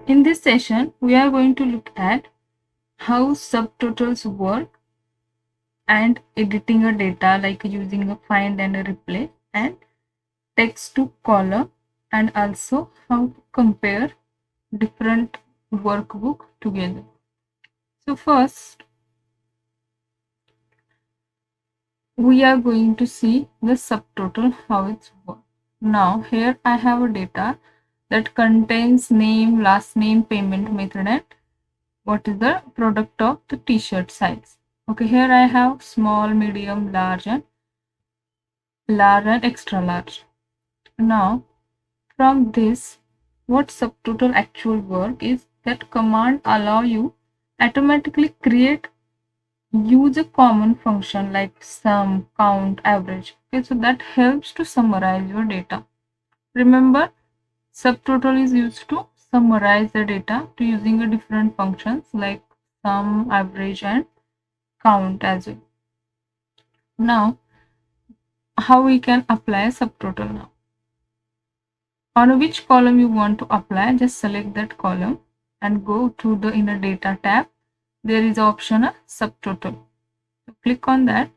In this session, we are going to look at how subtotals work and editing a data like using a find and a replace and text to column, and also how to compare different workbook together. So first, we are going to see the subtotal, how it's work. Now here I have a data that contains name, last name, payment method, and what is the product of the t-shirt size. Okay, here I have small, medium, large and extra large. Now from this, what subtotal actual work is that command allow you automatically create, use a common function like sum, count, average. Okay, so that helps to summarize your data. Remember, subtotal is used to summarize the data to using a different functions like sum, average and count as well. Now, how we can apply subtotal now? On which column you want to apply, just select that column and go to the inner data tab. There is option a subtotal. So click on that.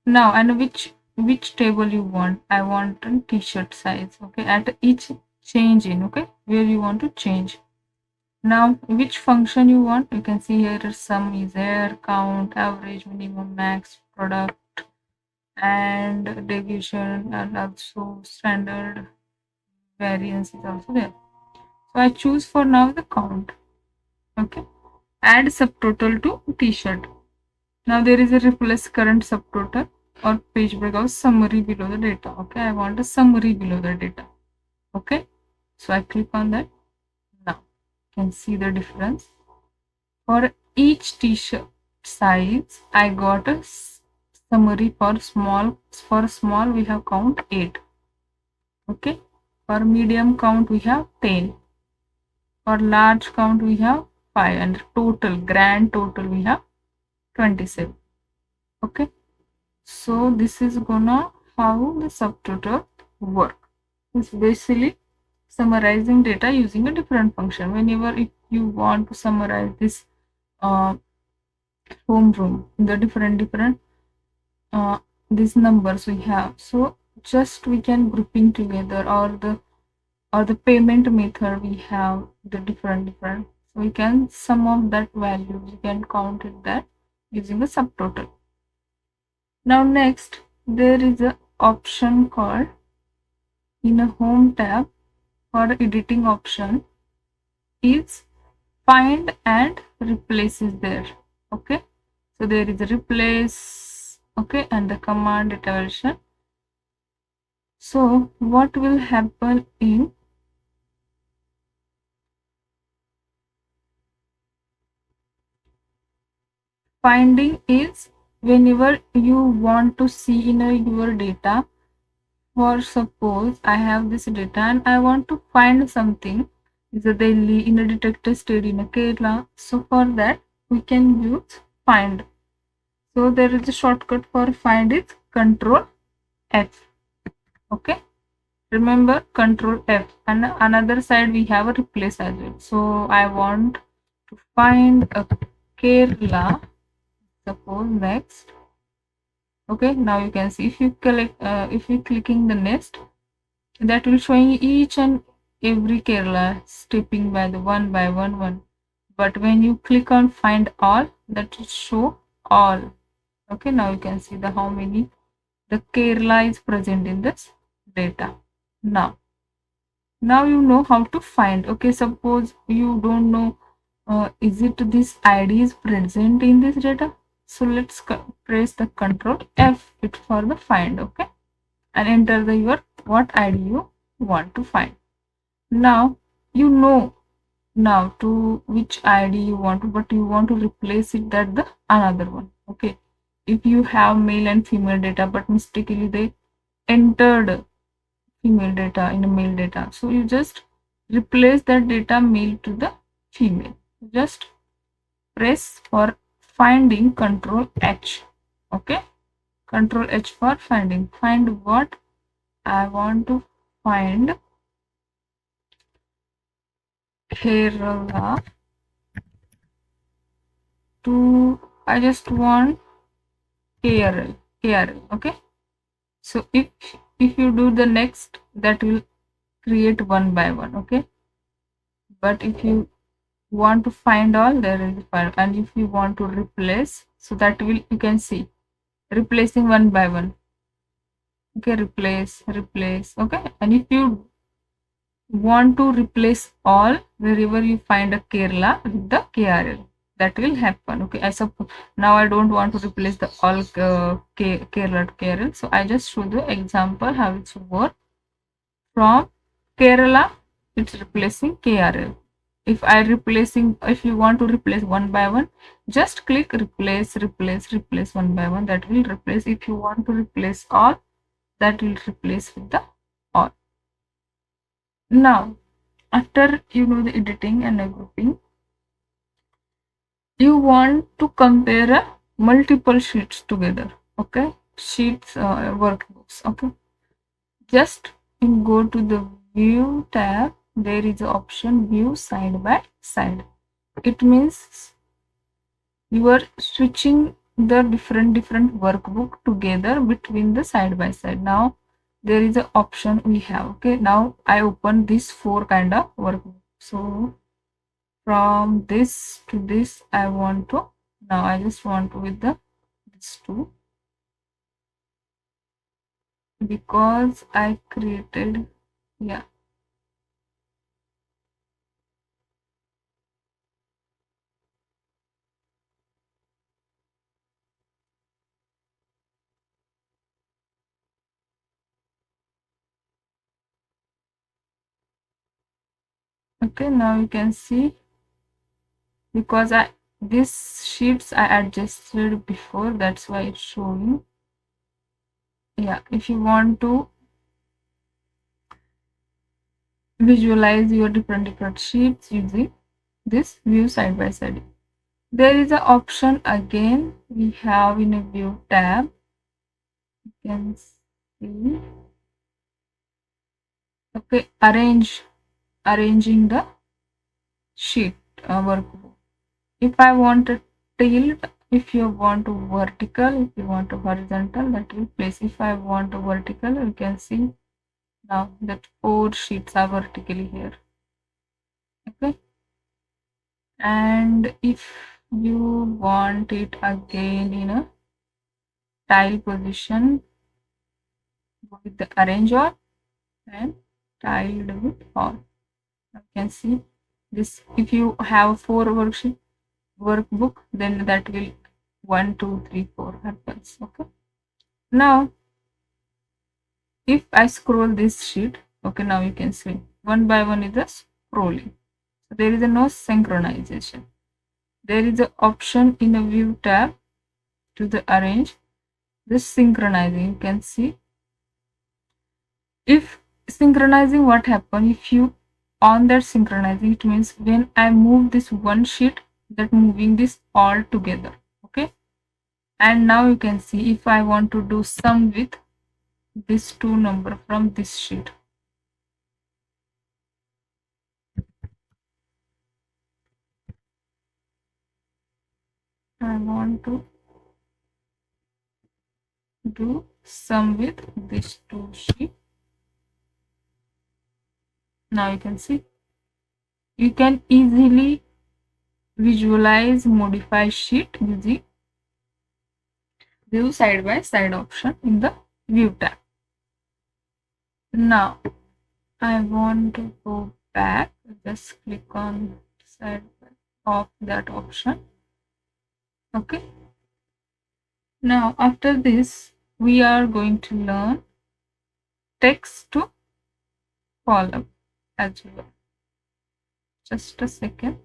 Now, and which table you want? I want a t-shirt size. Okay, at each change in, okay, where you want to change. Now, which function you want? You can see here sum is there, count, average, minimum, max, product, and deviation, and also standard variance is also there. So I choose for now the count. Okay, add subtotal to t-shirt. Now there is a replace current subtotal or page break of summary below the data. Okay, I want a summary below the data. Okay, so I click on that. Now you can see the difference. For each t-shirt size, I got a summary. For small we have count 8. Okay, for medium count we have 10. For large count we have 5, and total, grand total, we have 27. Okay, so this is gonna how the subtotal work. It's basically summarizing data using a different function. Whenever if you want to summarize this home room, the different these numbers we have, so just we can grouping together, or the payment method we have the different, so we can sum of that value, we can count it that using a subtotal. Now next, there is a option called in a home tab for editing option is find and replace is there. Okay, so there is a replace, okay, and the command iteration. So what will happen in finding is whenever you want to see in your data, for suppose I have this data and I want to find something is a Delhi in a detector state in a Kerala, so for that we can use find. So there is a shortcut for find is Control F. Okay, remember Control F, and another side we have a replace as well. So I want to find a Kerala, suppose next. Okay, now you can see if you clicking the next, that will showing each and every Kerala stepping by the one by one. But when you click on find all, that will show all. Okay, now you can see the how many the Kerala is present in this data. Now you know how to find. Okay, suppose you don't know is it this ID is present in this data, so let's press the Control F it for the find. Okay, and enter the your what ID you want to find. Now you know now to which ID you want to, but you want to replace it that the another one. Okay, if you have male and female data but mistakenly they entered female data in a male data, so you just replace that data male to the female. Just press for finding Control H. Okay, Control H for finding. Find what I want to find. Kerala to, I just want KRL, okay. So if you do the next, that will create one by one, okay. But if you want to find all, there is file. And if you want to replace, so that will, you can see replacing one by one, okay. Replace, okay. And if you want to replace all, wherever you find a Kerala with the KRL, that will happen, okay. I suppose now I don't want to replace the all Kerala to KRL, so I just show the example how it's work. From Kerala, it's replacing KRL. If you want to replace one by one, just click replace one by one, that will replace. If you want to replace all, that will replace with the all. Now after you know the editing and grouping, you want to compare multiple sheets together, okay. Sheets, workbooks, okay. Just you go to the view tab, there is an option view side by side. It means you are switching the different workbook together between the side by side. Now there is an option we have, okay. Now I open this 4 kind of workbook. So from this to this, I want to, now I just want to with the this 2, because I created, yeah. Okay, now you can see, because this sheets I adjusted before, that's why it's showing. Yeah, if you want to visualize your different sheets using this view side by side, there is an option again we have in a view tab. You can see, okay, arranging the sheet, workbook. If I want to tilt, if you want to vertical, if you want to horizontal, that will place. If I want to vertical, you can see now that 4 sheets are vertically here, okay. And if you want it again in a tile position, go with the arrange all and tiled with all. You can see this. If you have 4 workbook, then that will 1 2 3 4 happens, okay. Now if I scroll this sheet, okay, now you can see one by one is the scrolling. So there is a no synchronization. There is an option in a view tab to the arrange this synchronizing. You can see if synchronizing, what happen if you on that synchronizing, it means when I move this one sheet, that moving this all together, okay. And now you can see if I want to do sum with this 2 number from this sheet, I want to do sum with this 2 sheet. Now you can see you can easily visualize modify sheet using view side by side option in the view tab. Now I want to go back, just click on side of that option, okay. Now after this we are going to learn text to column as well. Just a second.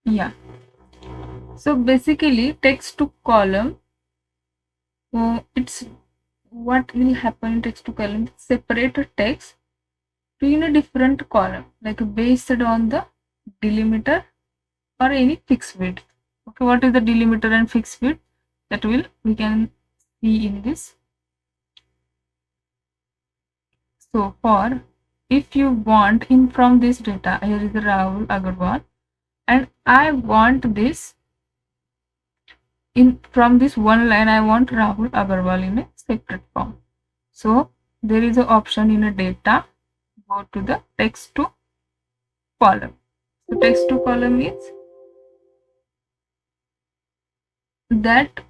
Yeah, so basically text to column, it's what will happen in text to column, separate a text to in a different column, like based on the delimiter or any fixed width. Okay, what is the delimiter and fixed width? That we can see in this. So for if you want in from this data, here is the Rahul Agarwal, and I want this in from this one line, I want Rahul Agarwal in a separate form. So there is an option in a data, go to the text to column. So text to column is that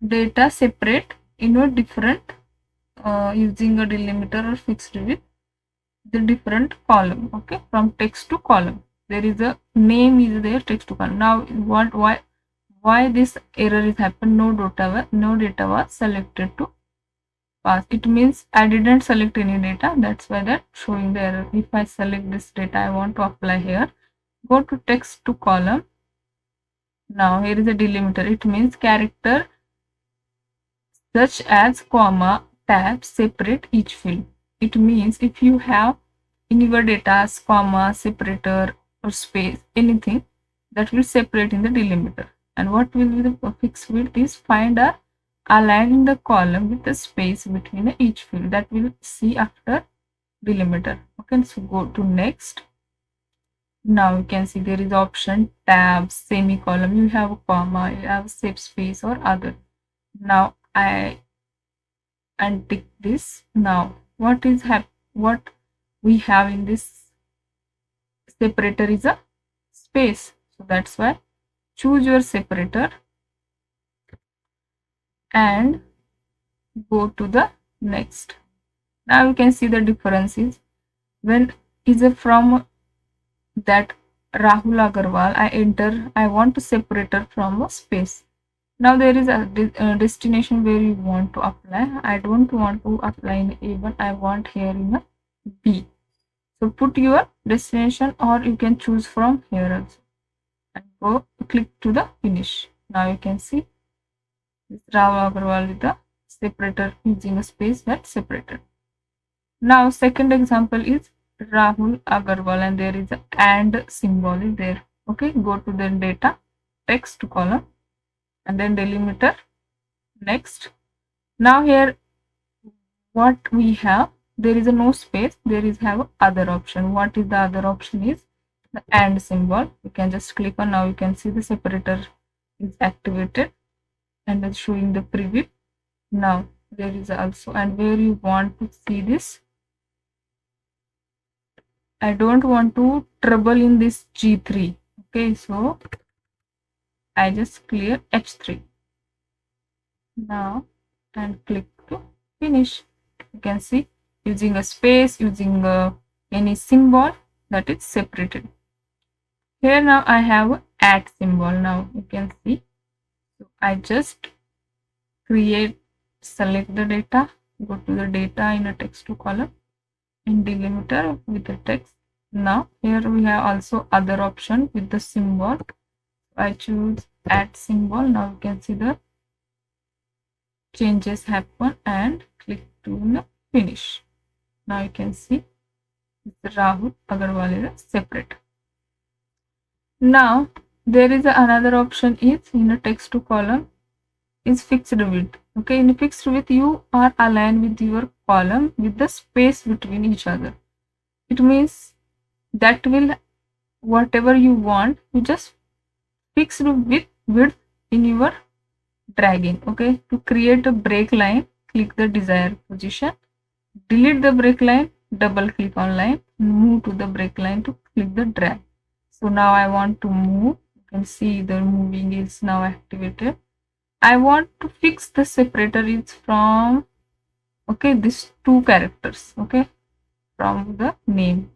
data separate in a different using a delimiter or fixed width, the different column. Okay, from text to column, there is a name is there, text to column. Now what why this error is happened? No data was selected to pass. It means I didn't select any data, that's why that showing the error. If I select this data, I want to apply here, go to text to column. Now here is a delimiter. It means character such as comma, tab separate each field. It means if you have in your data comma, separator or space, anything that will separate in the delimiter. And what will be the fixed width is find or align in the column with the space between each field, that will see after delimiter. Okay, so go to next. Now you can see there is option tab, semicolon, you have a comma, you have safe space or other. Now I untick this. Now what we have in this separator is a space, so that's why choose your separator and go to the next. Now you can see the differences. When is a from that Rahul Agarwal, I want to separator from a space. Now there is a destination where you want to apply. I don't want to apply in A1, I want here in a B. So put your destination or you can choose from here also and go click to the finish. Now you can see this Rahul Agarwal with the separator using a space that separated. Now second example is Rahul Agarwal and there is a and symbol is there. Okay, go to the data, text column and then delimiter. Next. Now here what we have, there is a no space, there is have other option. What is the other option is the and symbol. You can just click on. Now you can see the separator is activated and it's showing the preview. Now there is also, and where you want to see this, I don't want to trouble in this G3. Okay, so I just clear H3 now and click to finish. You can see using a space, using any symbol that is separated. Here now I have a at symbol. Now you can see, so I just select the data, go to the data in a text to column and delimiter with the text. Now here we have also other option with the symbol. I choose at symbol. Now you can see the changes happen and click to finish. Now you can see Rahul Agarwal is separate. Now there is another option is in a text to column is fixed width. Okay, in fixed width you are aligned with your column with the space between each other. It means that will whatever you want, you just fix width in your dragging. Okay, to create a break line, click the desired position, delete the break line, double click on line, move to the break line to click the drag. So now I want to move. You can see the moving is now activated. I want to fix the separator is from, okay, these two characters, okay, from the name.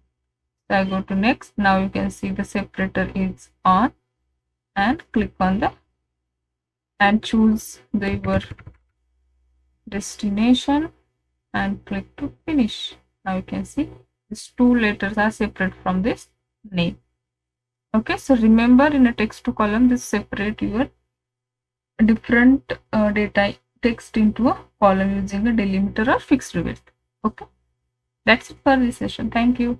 So I go to next. Now you can see the separator is on and click on the and choose your destination and click to finish. Now you can see these two letters are separate from this name. Okay, so remember in a text to column, this separate your different data text into a column using a delimiter or fixed width. Okay, that's it for this session. Thank you.